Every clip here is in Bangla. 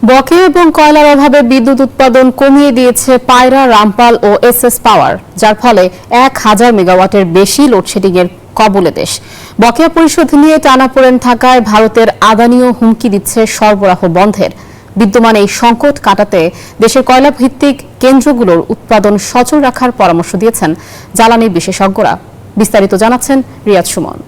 বকেয়া এবং কয়লার অভাবে বিদ্যুৎ উৎপাদন কমিয়ে দিয়েছে পায়রা, রামপাল ও এসএস পাওয়ার, যার ফলে 1000 মেগাওয়াটের বেশি লোডশেডিং এর কবলে দেশ। বকেয়া পরিশোধ নিয়ে টানাপোড়েন থাকায় ভারতের আদানিও হুমকি দিচ্ছে সরবরাহ বন্ধের। বিদ্যমান এই সংকট কাটাতে দেশের কয়লা ভিত্তিক কেন্দ্রগুলোর উৎপাদন সচল রাখার পরামর্শ দিয়েছেন জ্বালানি বিশেষজ্ঞরা। বিস্তারিত জানাচ্ছেন রিয়াদ সুমন।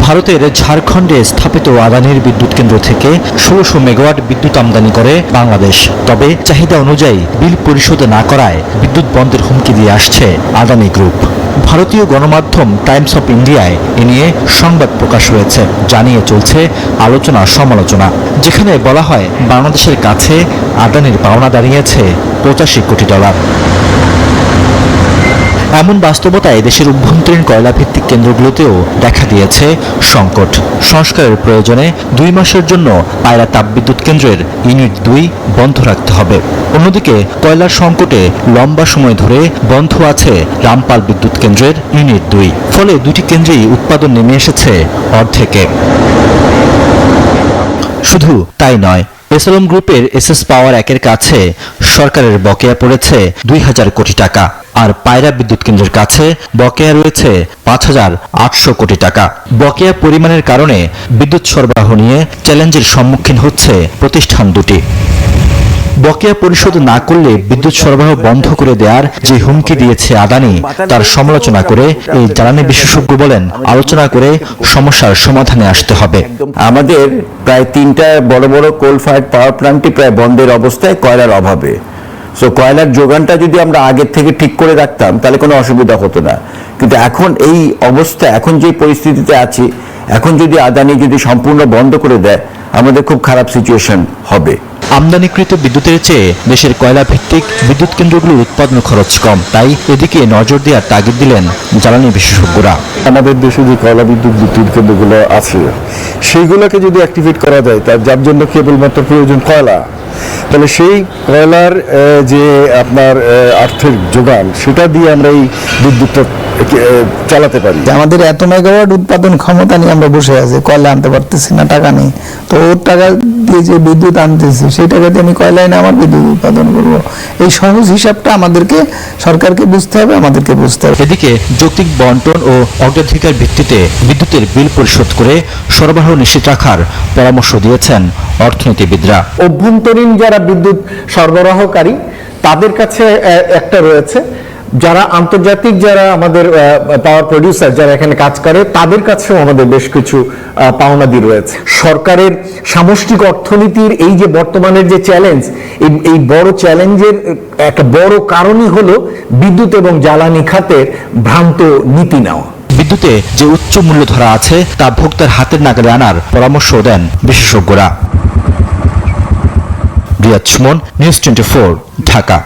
ভারতের ঝাড়খণ্ডে স্থাপিত আদানির বিদ্যুৎ কেন্দ্র থেকে 1600 মেগাওয়াট বিদ্যুৎ আমদানি করে বাংলাদেশ। তবে চাহিদা অনুযায়ী বিল পরিশোধ না করায় বিদ্যুৎ বন্ধের হুমকি দিয়ে আসছে আদানি গ্রুপ। ভারতীয় গণমাধ্যম টাইমস অফ ইন্ডিয়ায় এ নিয়ে সংবাদ প্রকাশ হয়েছে। জানিয়ে চলছে আলোচনা সমালোচনা, যেখানে বলা হয় বাংলাদেশের কাছে আদানির পাওনা দাঁড়িয়েছে $85 কোটি। এমন বাস্তবতায় দেশের অভ্যন্তরীণ কয়লা ভিত্তিক কেন্দ্রগুলোতেও দেখা দিয়েছে সংকট। সংস্কারের প্রয়োজনে 2 মাসের জন্য পায়রা তাপবিদ্যুৎ কেন্দ্রের ইউনিট 2 বন্ধ রাখতে হবে। অন্যদিকে কয়লার সংকটে লম্বা সময় ধরে বন্ধ আছে রামপাল বিদ্যুৎ কেন্দ্রের ইউনিট 2। ফলে দুটি কেন্দ্রেই উৎপাদন নেমে এসেছে অর্ধেকে। শুধু তাই নয়, এসএলএম গ্রুপের এসএস পাওয়ার 1-এর কাছে সরকারের বকেয়া পড়েছে 2000 কোটি টাকা, আর পায়রা বিদ্যুৎ কেন্দ্রের কাছে বকেয়া রয়েছে 5800 কোটি টাকা। বকেয়া পরিমাণের কারণে বিদ্যুৎ সরবরাহ নিয়ে চ্যালেঞ্জের সম্মুখীন হচ্ছে প্রতিষ্ঠান দুটি। বকেয়া পরিশোধ না করলে বিদ্যুৎ সরবরাহ বন্ধ করে দেওয়ার যে হুমকি দিয়েছে আদানি, তার সমালোচনা করে এই জ্বালানি বিশেষজ্ঞ বলেন, আলোচনা করে সমস্যার সমাধানে আসতে হবে। আমাদের প্রায় 3টা বড় বড় কোল ফায়ার্ড পাওয়ার প্ল্যান্টই প্রায় বন্ধের অবস্থায় কয়লার অভাবে। সো কয়লার যোগানটা যদি আমরা আগের থেকে ঠিক করে রাখতাম তাহলে কোনো অসুবিধা হতো না। কিন্তু এখন এই অবস্থা, এখন যে পরিস্থিতিতে আছি, এখন যদি আদানি যদি সম্পূর্ণ বন্ধ করে দেয়, আমাদের খুব খারাপ সিচুয়েশন হবে। আমদানিকৃত বিদ্যুতের চেয়ে দেশের কয়লা ভিত্তিক বিদ্যুৎ কেন্দ্রগুলোর উৎপাদন খরচ কম, তাই এদিকে নজর দেওয়ার তাগিদ দিলেন জ্বালানি বিশেষজ্ঞরা। আমাদের দেশে যে কয়লা বিদ্যুৎ কেন্দ্রগুলো আছে সেইগুলোকে যদি অ্যাক্টিভেট করা যায়, যার জন্য কেবলমাত্র প্রয়োজন কয়লা, তাহলে সেই কয়লার যে আপনার অর্থের যোগান, সেটা দিয়ে আমরা এই বিদ্যুৎটা চালাতে পারি। আমাদের এত মেগাওয়াট উৎপাদন ক্ষমতা নিয়ে আমরা বসে আছি, কয়লা আনতে পারতেছি না, টাকা নেই। তো ওর টাকা দিয়ে যে বিদ্যুৎ আনতেছি, সেই টাকাতে আমি কয়লা এনে আমার বিদ্যুৎ উৎপাদন করব। এই সহজ হিসাবটা আমাদেরকে, সরকারকে বুঝতে হবে, আমাদেরকে বুঝতে হবে। এদিকে যৌক্তিক বন্টন ও অগ্রাধিকার ভিত্তিতে বিদ্যুতের বিল পরিশোধ করে সরবরাহ নিশ্চিত রাখার পরামর্শ দিয়েছেন অর্থনীতিবিদরা। অভ্যন্তরীণ যারা বিদ্যুৎ সরবরাহকারী, তাদের কাছে একটা রয়েছে, যারা আন্তর্জাতিক যারা আমাদের পাওয়ার প্রডিউসার যারা এখানে কাজ করে, তাদের কাছেও আমাদের বেশ কিছু পাওনাদি রয়েছে। সরকারের সামষ্টিক অর্থনীতির এই যে বর্তমানের যে চ্যালেঞ্জ, এই বড় চ্যালেঞ্জের একটা বড় কারণই হলো বিদ্যুৎ এবং জ্বালানি খাতের ভ্রান্ত নীতি নেওয়া। বিদ্যুতে যে উচ্চ মূল্য ধরা আছে তা ভোক্তার হাতের নাগালে আনার পরামর্শ দেন বিশেষজ্ঞরা। রিয়াদ সুমন, নিউজ 24, ঢাকা।